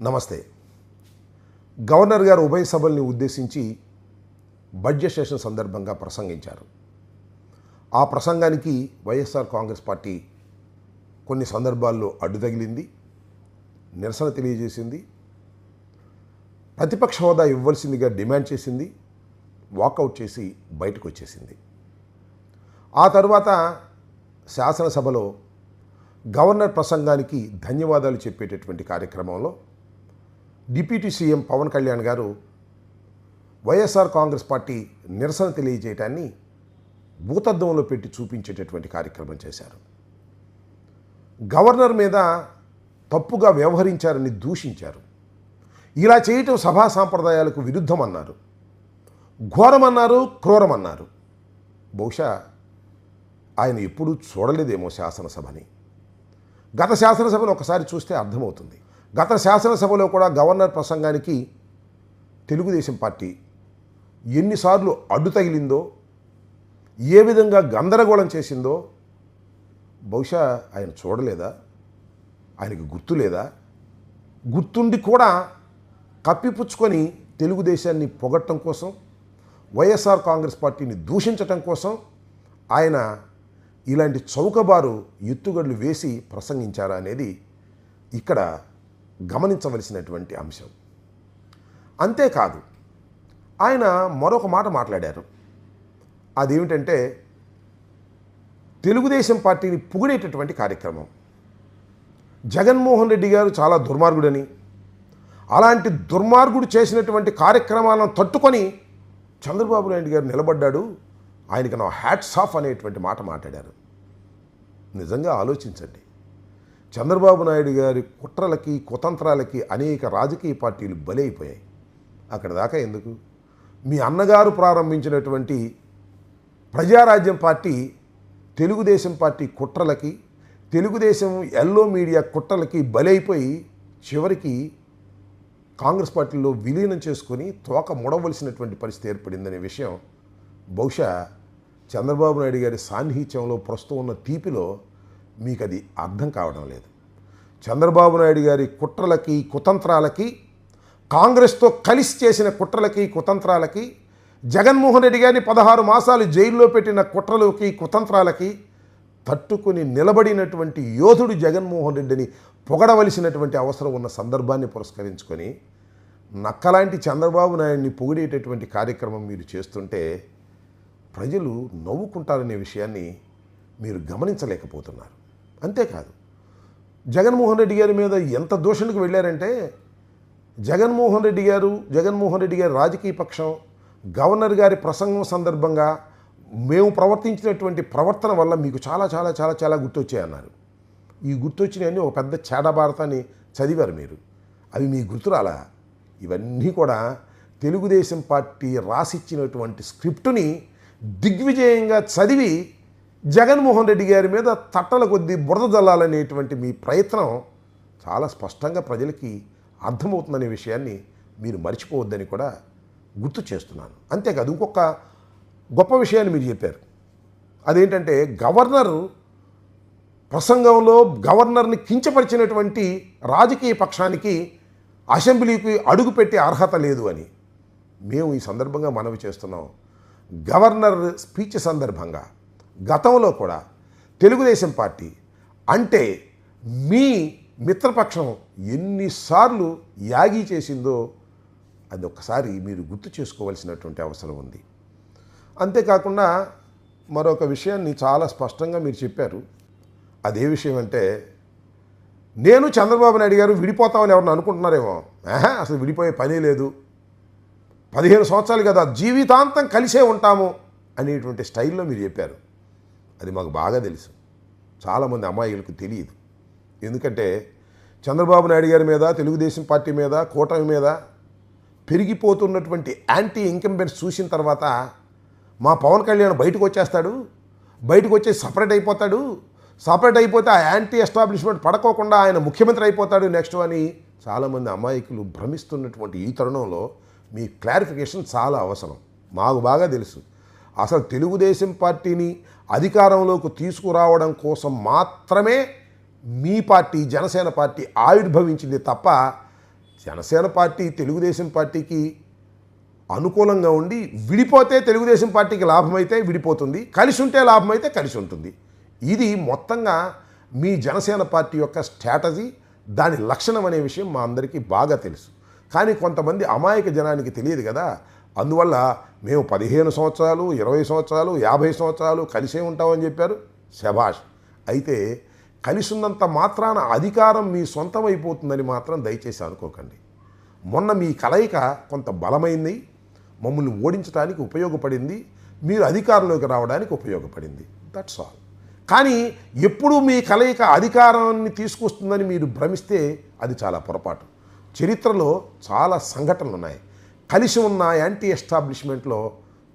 నమస్తే. గవర్నర్ గారు ఉభయ సభల్ని ఉద్దేశించి బడ్జెట్ సెషన్ సందర్భంగా ప్రసంగించారు. ఆ ప్రసంగానికి వైఎస్ఆర్ కాంగ్రెస్ పార్టీ కొన్ని సందర్భాల్లో అడ్డు తగిలింది, నిరసన తెలియజేసింది, ప్రతిపక్ష హోదా ఇవ్వాల్సిందిగా డిమాండ్ చేసింది, వాకౌట్ చేసి బయటకు వచ్చేసింది. ఆ తర్వాత శాసనసభలో గవర్నర్ ప్రసంగానికి ధన్యవాదాలు చెప్పేటటువంటి కార్యక్రమంలో డిప్యూటీ సీఎం పవన్ కళ్యాణ్ గారు వైఎస్ఆర్ కాంగ్రెస్ పార్టీ నిరసన తెలియజేయటాన్ని భూతద్దంలో పెట్టి చూపించేటటువంటి కార్యక్రమం చేశారు. గవర్నర్ మీద తప్పుగా వ్యవహరించారని దూషించారు. ఇలా చేయటం సభా సాంప్రదాయాలకు విరుద్ధమన్నారు, ఘోరమన్నారు, క్రూరమన్నారు. బహుశా ఆయన ఎప్పుడూ చూడలేదేమో శాసనసభని. గత శాసనసభను ఒకసారి చూస్తే అర్థమవుతుంది. గత శాసనసభలో కూడా గవర్నర్ ప్రసంగానికి తెలుగుదేశం పార్టీ ఎన్నిసార్లు అడ్డు తగిలిందో, ఏ విధంగా గందరగోళం చేసిందో బహుశా ఆయన చూడలేదా, ఆయనకి గుర్తు లేదా? గుర్తుండి కూడా కప్పిపుచ్చుకొని తెలుగుదేశాన్ని పొగట్టం కోసం, వైఎస్ఆర్ కాంగ్రెస్ పార్టీని దూషించటం కోసం ఆయన ఇలాంటి చౌకబారు ఎత్తుగడలు వేసి ప్రసంగించారా అనేది ఇక్కడ గమనించవలసినటువంటి అంశం. అంతేకాదు, ఆయన మరొక మాట మాట్లాడారు. అదేమిటంటే తెలుగుదేశం పార్టీని పొగిడేటటువంటి కార్యక్రమం. జగన్మోహన్ రెడ్డి గారు చాలా దుర్మార్గుడని, అలాంటి దుర్మార్గుడు చేసినటువంటి కార్యక్రమాలను తట్టుకొని చంద్రబాబు నాయుడు గారు నిలబడ్డాడు, ఆయనకి నా హ్యాట్స్ ఆఫ్ అనేటువంటి మాట మాట్లాడారు. నిజంగా ఆలోచించండి. చంద్రబాబు నాయుడు గారి కుట్రలకి, కుతంత్రాలకి అనేక రాజకీయ పార్టీలు బలైపోయాయి. అక్కడ దాకా ఎందుకు? మీ అన్నగారు ప్రారంభించినటువంటి ప్రజారాజ్యం పార్టీ తెలుగుదేశం పార్టీ కుట్రలకి, తెలుగుదేశం ఎల్లో మీడియా కుట్రలకి బలైపోయి చివరికి కాంగ్రెస్ పార్టీలో విలీనం చేసుకొని తోక ముడవలసినటువంటి పరిస్థితి ఏర్పడిందనే విషయం బహుశా చంద్రబాబు నాయుడు గారి సాన్నిహిత్యంలో ప్రస్తుతం ఉన్న తీపిలో మీకు అది అర్థం కావడం లేదు. చంద్రబాబు నాయుడు గారి కుట్రలకి, కుతంత్రాలకి, కాంగ్రెస్తో కలిసి చేసిన కుట్రలకి, కుతంత్రాలకి, జగన్మోహన్ రెడ్డి గారిని 16 మాసాలు జైల్లో పెట్టిన కుట్రలకి, కుతంత్రాలకి తట్టుకుని నిలబడినటువంటి యోధుడు జగన్మోహన్ రెడ్డిని పొగడవలసినటువంటి అవసరం ఉన్న సందర్భాన్ని పురస్కరించుకొని నక్కలాంటి చంద్రబాబు నాయుడిని పొగిడేటటువంటి కార్యక్రమం మీరు చేస్తుంటే ప్రజలు నవ్వుకుంటారనే విషయాన్ని మీరు గమనించలేకపోతున్నారు. అంతేకాదు, జగన్మోహన్ రెడ్డి గారి మీద ఎంత దూషణకు వెళ్ళారంటే జగన్మోహన్ రెడ్డి గారి రాజకీయ పక్షం గవర్నర్ గారి ప్రసంగం సందర్భంగా మేము ప్రవర్తించినటువంటి ప్రవర్తన వల్ల మీకు చాలా చాలా చాలా చాలా గుర్తొచ్చాయన్నారు. ఈ గుర్తొచ్చినవన్నీ ఒక పెద్ద చేడభారతాన్ని చదివారు మీరు. అవి మీ గుర్తురాలా? ఇవన్నీ కూడా తెలుగుదేశం పార్టీ రాసిచ్చినటువంటి స్క్రిప్టుని దిగ్విజయంగా చదివి జగన్మోహన్ రెడ్డి గారి మీద తట్టల కొద్దీ బురద జల్లాలనేటువంటి మీ ప్రయత్నం చాలా స్పష్టంగా ప్రజలకి అర్థమవుతుందనే విషయాన్ని మీరు మర్చిపోవద్దని కూడా గుర్తు చేస్తున్నాను. అంతేకాదు, ఇంకొక గొప్ప విషయాన్ని మీరు చెప్పారు. అదేంటంటే గవర్నర్ ప్రసంగంలో గవర్నర్ని కించపరిచినటువంటి రాజకీయ పక్షానికి అసెంబ్లీకి అడుగుపెట్టే అర్హత లేదు అని మేము ఈ సందర్భంగా మనవి చేస్తున్నాం. గవర్నర్ స్పీచ్ సందర్భంగా గతంలో కూడా తెలుగుదేశం పార్టీ అంటే మీ మిత్రపక్షం ఎన్నిసార్లు యాగి చేసిందో అది ఒక్కసారి మీరు గుర్తు చేసుకోవాల్సినటువంటి అవసరం ఉంది. అంతేకాకుండా మరొక విషయాన్ని చాలా స్పష్టంగా మీరు చెప్పారు. అదే విషయం అంటే నేను చంద్రబాబు నాయుడు గారు విడిపోతామని ఎవరిని అనుకుంటున్నారేమో. అసలు విడిపోయే పనే లేదు, 15 సంవత్సరాలు కదా, జీవితాంతం కలిసే ఉంటాము అనేటువంటి స్టైల్లో మీరు చెప్పారు. అది మాకు బాగా తెలుసు, చాలామంది అమ్మాయిలకు తెలియదు. ఎందుకంటే చంద్రబాబు నాయుడు గారి మీద, తెలుగుదేశం పార్టీ మీద, కూటమి మీద పెరిగిపోతున్నటువంటి యాంటీ ఇంకంబెన్స్ చూసిన తర్వాత మా పవన్ కళ్యాణ్ బయటకు వచ్చేస్తాడు, బయటకు వచ్చేసి సపరేట్ అయిపోతే ఆ యాంటీ ఎస్టాబ్లిష్మెంట్ పడకోకుండా ఆయన ముఖ్యమంత్రి అయిపోతాడు నెక్స్ట్ అని చాలామంది అమాయకులు భ్రమిస్తున్నటువంటి ఈ తరుణంలో మీ క్లారిఫికేషన్ చాలా అవసరం. మాకు బాగా తెలుసు, అసలు తెలుగుదేశం పార్టీని అధికారంలోకి తీసుకురావడం కోసం మాత్రమే మీ పార్టీ, జనసేన పార్టీ ఆవిర్భవించింది తప్ప జనసేన పార్టీ తెలుగుదేశం పార్టీకి అనుకూలంగా ఉండి విడిపోతే తెలుగుదేశం పార్టీకి లాభమైతే విడిపోతుంది, కలిసి ఉంటే లాభమైతే కలిసి ఉంటుంది. ఇది మొత్తంగా మీ జనసేన పార్టీ యొక్క స్ట్రాటజీ, దాని లక్షణం అనే విషయం మా అందరికీ బాగా తెలుసు. కానీ కొంతమంది అమాయక జనానికి తెలియదు కదా. అందువల్ల మేము 15 సంవత్సరాలు, 20 సంవత్సరాలు, 50 సంవత్సరాలు కలిసే ఉంటామని చెప్పారు. శభాష్. అయితే కలిసి ఉన్నంత మాత్రాన అధికారం మీ సొంతం అయిపోతుందని మాత్రం దయచేసి అనుకోకండి. మొన్న మీ కలయిక కొంత బలమైంది, మమ్మల్ని ఓడించడానికి ఉపయోగపడింది, మీరు అధికారంలోకి రావడానికి ఉపయోగపడింది. That's all. కానీ ఎప్పుడూ మీ కలయిక అధికారాన్ని తీసుకొస్తుందని మీరు భ్రమిస్తే అది చాలా పొరపాటు. చరిత్రలో చాలా సంఘటనలు ఉన్నాయి. కలిసి ఉన్న యాంటీ ఎస్టాబ్లిష్మెంట్లో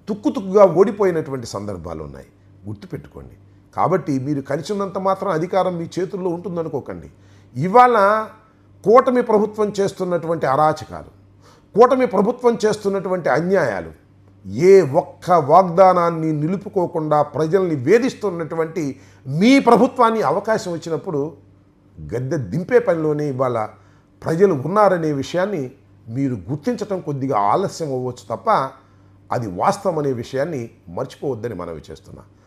తుక్కుగా ఓడిపోయినటువంటి సందర్భాలు ఉన్నాయి, గుర్తుపెట్టుకోండి. కాబట్టి మీరు కలిసి ఉన్నంత మాత్రం అధికారం మీ చేతుల్లో ఉంటుందనుకోకండి. ఇవాళ కూటమి ప్రభుత్వం చేస్తున్నటువంటి అరాచకాలు, కూటమి ప్రభుత్వం చేస్తున్నటువంటి అన్యాయాలు, ఏ ఒక్క వాగ్దానాన్ని నిలుపుకోకుండా ప్రజల్ని వేధిస్తున్నటువంటి మీ ప్రభుత్వాన్ని అవకాశం వచ్చినప్పుడు గద్దె దింపే పనిలోనే ఇవాళ ప్రజలు ఉన్నారనే విషయాన్ని మీరు గుర్తించటం కొద్దిగా ఆలస్యం అవ్వచ్చు తప్ప అది వాస్తవం అనే విషయాన్ని మర్చిపోవద్దని మనవి చేస్తున్నా.